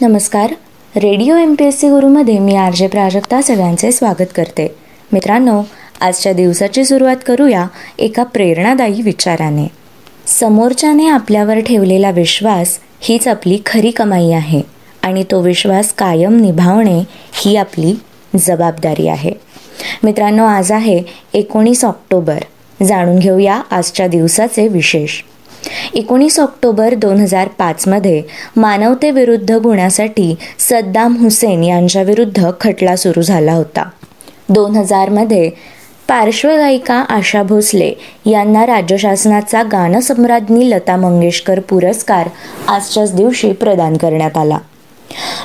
नमस्कार. Radio MPSC गुरुमध्ये मी RJ Prajakta सगळ्यांचे स्वागत करते. मित्रांनो, आजच्या दिवसाची सुरुवात करूया एका प्रेरणादायी विचाराने. समोरच्याने आपल्यावर ठेवलेला विश्वास हीच आपली खरी कमाई आहे आणि तो विश्वास कायम निभावणे ही आपली जबाबदारी आहे. मित्रांनो, आज आहे 19 ऑक्टोबर. जाणून घेऊया आजच्या दिवसाचे विशेष. 19 ऑक्टोबर 2005 मानवतेविरुद्ध गुन्ह्यासाठी सद्दाम हुसेन यांच्याविरुद्ध खटला सुरू झाला होता. 2000 पार्श्वगायिका आशा भोसले यांना राज्य शासनाचा गानसम्राज्ञी लता मंगेशकर पुरस्कार आजच्याच दिवशी प्रदान करण्यात आला.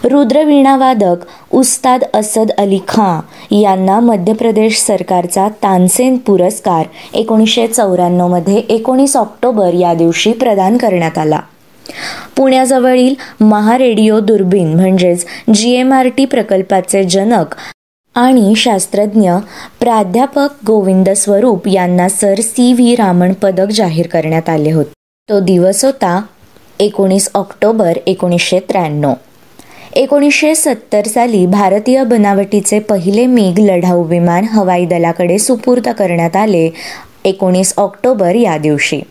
रुद्रवीणावादक उस्ताद असद अली खान यांना मध्य प्रदेश सरकारचा तानसेन पुरस्कार 1994 19 ऑक्टोबर या दिवशी प्रदान करण्यात आला. पुण्याजवळील महारेडिओ दुर्बीण म्हणजेच GMRT प्रकल्पाचे जनक आणि शास्त्रज्ञ प्राध्यापक गोविंद स्वरूप यांना सर CV रामन पदक जाहीर करण्यात आले होते. तो दिवस होता 19 ऑक्टोबर 1993. 1970 साली भारतीय बनावटीचे पहिले मिग लढाऊ विमान हवाई दलाकडे सुपूर्द करण्यात आले 19 ऑक्टोबर या दिवशी.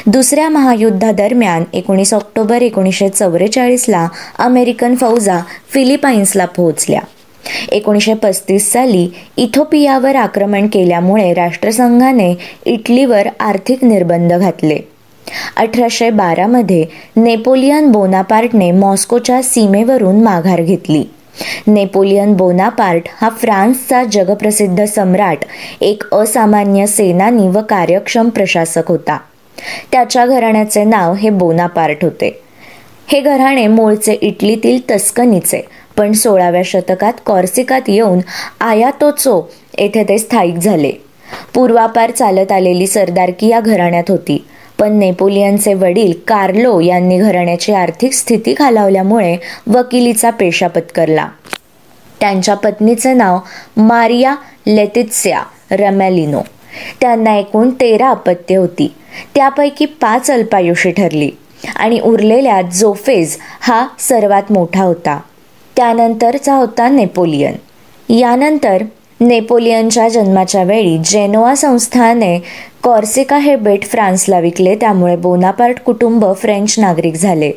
दुसऱ्या महायुद्धादरम्यान 19 ऑक्टोबर 1944 अमेरिकन फौजा फिलिपाईन्सला पोहोचल्या. 1935 साली इथिओपियावर आक्रमण केल्यामुळे राष्ट्रसंघाने इटलीवर आर्थिक निर्बंध घातले. 1812 नेपोलियन बोनापार्टने मॉस्कोच्या सीमेवरून माघार घेतली. नेपोलियन बोनापार्ट हा फ्रान्सचा जगप्रसिद्ध सम्राट, एक असामान्य सेनानी व कार्यक्षम प्रशासक होता. त्याच्या घराण्याचे नाव हे बोनापार्ट होते. हे घराणे मूळचे इटलीतील तस्कनीचे, पण 16व्या शतकात कॉर्सिकात येऊन आयातोचो येथे ते स्थायिक झाले. पूर्वापार चालत आलेली सरदारकी या घराण्यात होती, पण नेपोलियनचे वडील कार्लो यांनी घराण्याची आर्थिक स्थिती खालावल्यामुळे वकिलीचा पेशा पत्करला. त्यांच्या पत्नीचे नाव मारिया लेतित्सिया रमॅलिनो. त्यांना एकूण 13 अपत्ये होती. त्यापैकी 5 अल्पायुषी ठरली आणि उरलेल्यात जोफेज हा सर्वात मोठा होता. त्यानंतरचा होता नेपोलियन. यानंतर नेपोलियनच्या जन्माच्या वेळी जेनोआ संस्थाने कॉर्सिका हे बेट फ्रान्सला विकले, त्यामुळे बोनापार्ट कुटुंब फ्रेंच नागरिक झाले.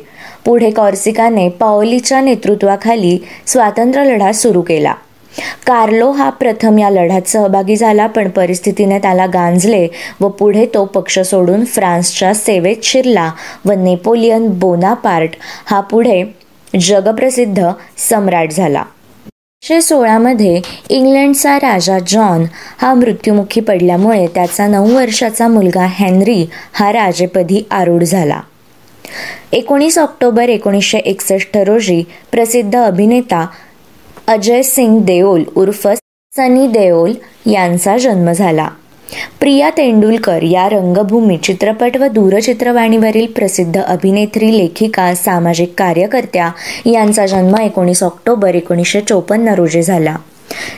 पुढे कॉर्सिकाने पाओलीच्या नेतृत्वाखाली स्वातंत्र्य लढा सुरू केला. कार्लो हा प्रथम या लढ्यात सहभागी झाला, पण परिस्थितीने त्याला गांजले व पुढे तो पक्ष सोडून फ्रान्सच्या सेवेत शिरला व नेपोलियन बोनापार्ट हा पुढे जगप्रसिद्ध सम्राट झाला. 1916 इंग्लंडचा राजा जॉन हा मृत्युमुखी पडल्यामुळे त्याचा 9 वर्षाचा मुलगा हेनरी हा राजेपदी आरूढ झाला. 19 ऑक्टोबर 1961 रोजी प्रसिद्ध अभिनेता अजय सिंग देओल उर्फ सनी देओल यांचा जन्म झाला. प्रिया तेंडुलकर या रंगभूमी, चित्रपट व दूरचित्रवाणीवरील प्रसिद्ध अभिनेत्री, लेखिका, सामाजिक कार्यकर्त्या यांचा जन्म 19 ऑक्टोबर 1954 रोजी झाला.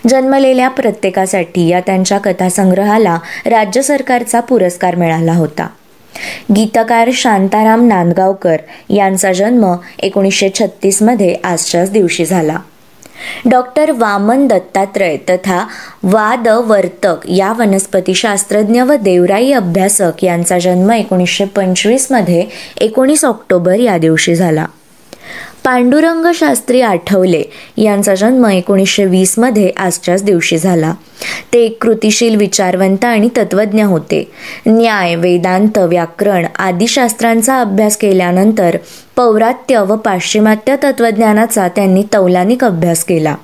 जन्मलेल्या प्रत्येकासाठी या त्यांच्या कथासंग्रहाला राज्य सरकारचा पुरस्कार मिळाला होता. गीतकार शांताराम नांदगावकर यांचा जन्म 1936 आजच्याच दिवशी झाला. डॉक्टर वामन दत्तात्रय तथा वादवर्तक या वनस्पतीशास्त्रज्ञ व देवराई अभ्यासक यांचा जन्म 1925 19 ऑक्टोबर या दिवशी झाला. पांडुरंग शास्त्री आठवले यांचा जन्म 1920 आजच्याच दिवशी झाला. ते एक कृतिशील विचारवंत आणि तत्त्वज्ञ होते. न्याय, वेदांत, व्याकरण आदी शास्त्रांचा अभ्यास केल्यानंतर पौरात्य व पाश्चिमात्य तत्त्वज्ञानाचा त्यांनी तौलानिक अभ्यास केला.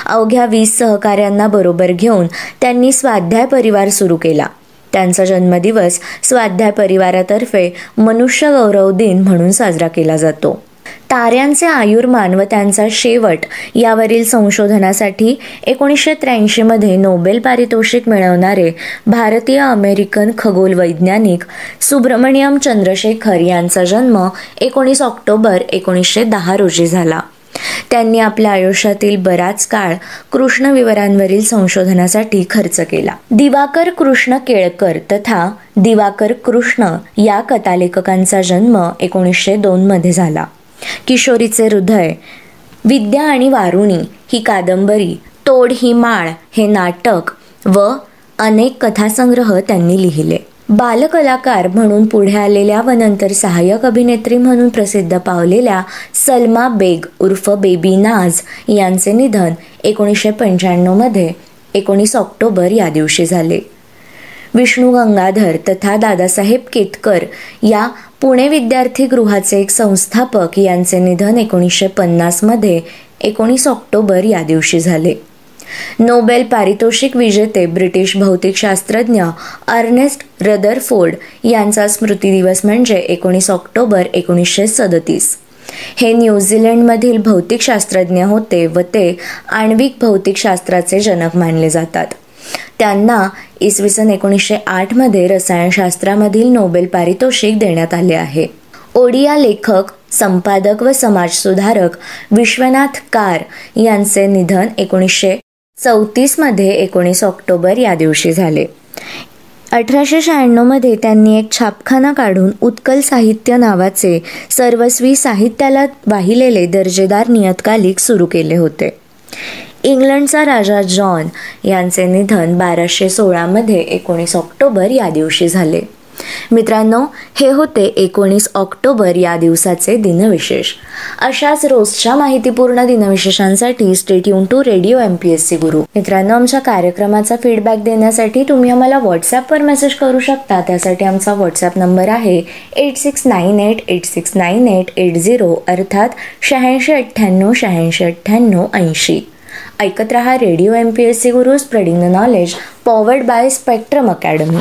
अवघ्या 20 सहकाऱ्यांना बरोबर घेऊन त्यांनी स्वाध्याय परिवार सुरू केला. त्यांचा जन्मदिवस स्वाध्याय परिवारातर्फे मनुष्य गौरव दिन म्हणून साजरा केला जातो. ताऱ्यांचे आयुर्मान व त्यांचा शेवट यावरील संशोधनासाठी 1983 नोबेल पारितोषिक मिळवणारे भारतीय अमेरिकन खगोल वैज्ञानिक सुब्रमण्यम चंद्रशेखर यांचा जन्म 19 ऑक्टोबर 1910 रोजी झाला. त्यांनी आपल्या आयुष्यातील बराच काळ कृष्णविवरांवरील संशोधनासाठी खर्च केला. दिवाकर कृष्ण केळकर तथा दिवाकर कृष्ण या कथालेखकांचा जन्म 1902 झाला. किशोरीचे हृदय विद्या आणि वारुणी ही कादंबरी, तोड ही माळ हे नाटक व अनेक कथासंग्रह त्यांनी लिहिले. बालकलाकार म्हणून पुढे आलेल्या व नंतर सहाय्यक अभिनेत्री म्हणून प्रसिद्ध पावलेल्या सलमा बेग उर्फ बेबी नाज यांचे निधन 1995 मध्ये 19 ऑक्टोबर या दिवशी झाले. विष्णू गंगाधर तथा दादासाहेब केतकर या पुणे विद्यार्थी गृहाचे एक संस्थापक यांचे निधन 1950 मध्ये 19 ऑक्टोबर या दिवशी झाले. नोबेल पारितोषिक विजेते ब्रिटिश भौतिकशास्त्रज्ञ अर्नेस्ट रदरफोर्ड यांचा स्मृतिदिवस म्हणजे 19 ऑक्टोबर 1937. हे न्यूझीलंडमधील भौतिकशास्त्रज्ञ होते व ते आण्विक भौतिकशास्त्राचे जनक मानले जातात. त्यांना इसवी सन 1908 मध्ये रसायनशास्त्रामधील नोबेल पारितोषिक देण्यात आले आहे. ओडिया लेखक, संपादक व समाजसुधारक विश्वनाथ कार यांचे निधन 1934 मध्ये 19 ऑक्टोबर या दिवशी झाले. 1896 मध्ये त्यांनी एक छापखाना काढून उत्कल साहित्य नावाचे सर्वस्वी साहित्याला वाहिलेले दर्जेदार नियतकालिक सुरू केले होते. इंग्लंडचा राजा जॉन यांचे निधन 1216 मध्ये 19 ऑक्टोबर या दिवशी झाले. मित्रांनो, हे होते 19 ऑक्टोबर या दिवसाचे दिनविशेष. अशाच रोजच्या माहितीपूर्ण दिनविशेषांसाठी stay tune to radio MPSC Guru. मित्रांनो, आमच्या कार्यक्रमाचा फीडबॅक देण्यासाठी तुम्ही आम्हाला व्हॉट्सॲपवर मेसेज करू शकता. त्यासाठी आमचा व्हॉट्सॲप नंबर आहे 8698869880 अर्थात 8698869880. ऐकत रहा radio MPSC Guru, spreading the knowledge, powered by spectrum academy.